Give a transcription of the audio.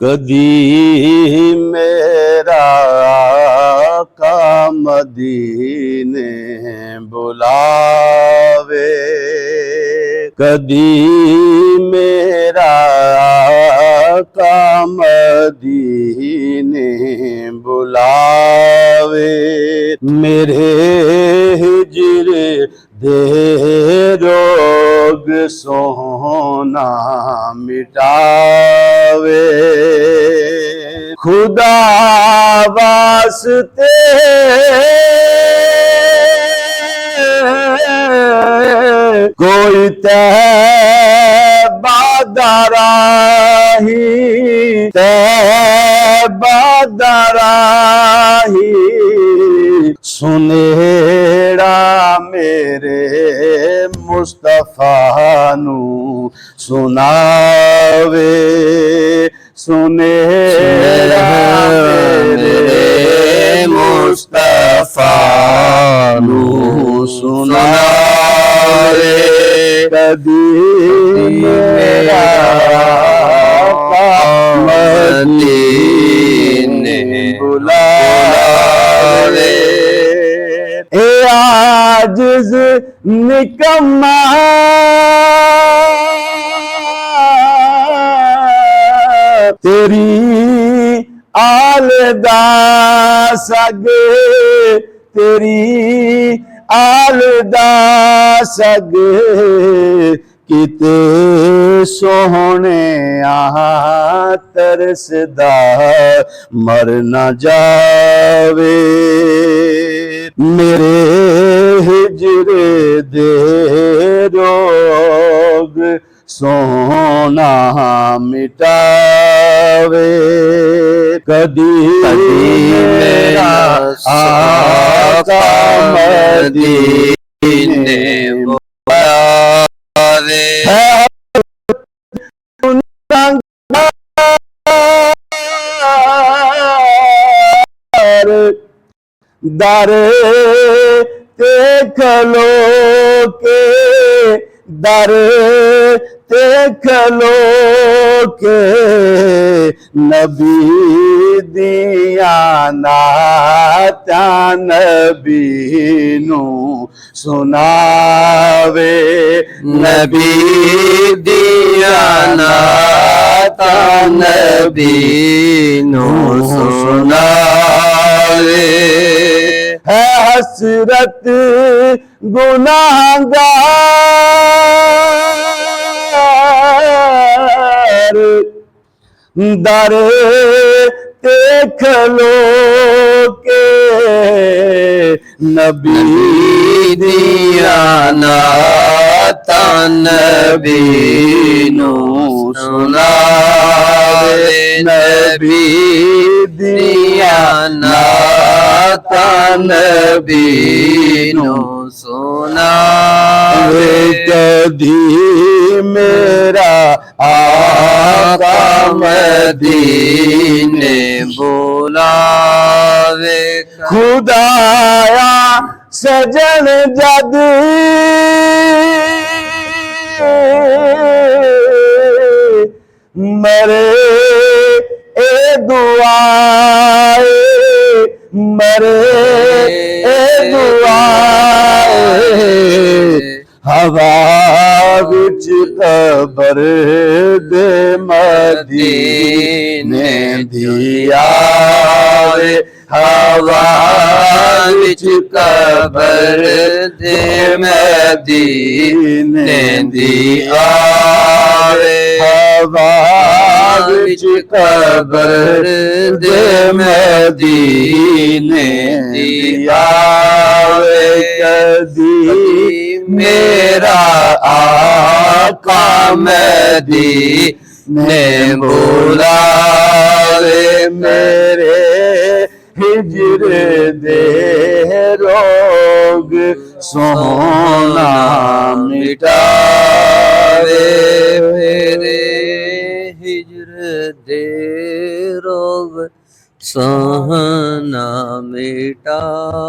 कदी मेरा आका मदीने बुलावे, कदी मेरा आका मदीने बुलावे, मेरे हिजर दे रोग सोना मिटावे। खुदा वास्ते कोई तैबा दराही, तैबा दराही सुनेड़ा मेरे मुस्तफा नू सुनावे, सुनेड़ा मेरे मुस्तफा नू सुनावे, कदी मेरा मदीने बुलावे। ए आजिज़ निकम्मा तेरी आलदा सग, तेरी आलदा सग किते सोहने तरसदा मर न जावे, मेरे हिजर दे रोग सोना मिटावे, कदी मेरा आका मदीने बुलावे। दर ते खलो के, दर ते खलो के नबी दिया नातां नबी नू सुनावे, नबी दिया नातां नबी नू सुनावे। है हसरत गुनाहगार दर ते खलो के नबी दिया नातां नबी नू सुनावे, नबी दिया नातां नबी नू सुनावे, कदी मेरा आका मदीने बुलावे। खुदाया सजन जद मरे ए दुआए, मरे ए दुआए हवा विच कबर दे मदीने दी आवे, हवा विच कबर दे मदीने दी आवे, हवा विच कबर दे मदीने दी आवे, कदी मेरा आका मदीने बुलावे, मेरे हिजर दे रोग सोना मिटावे, मेरे हिजर दे रोग सोना मिटावे।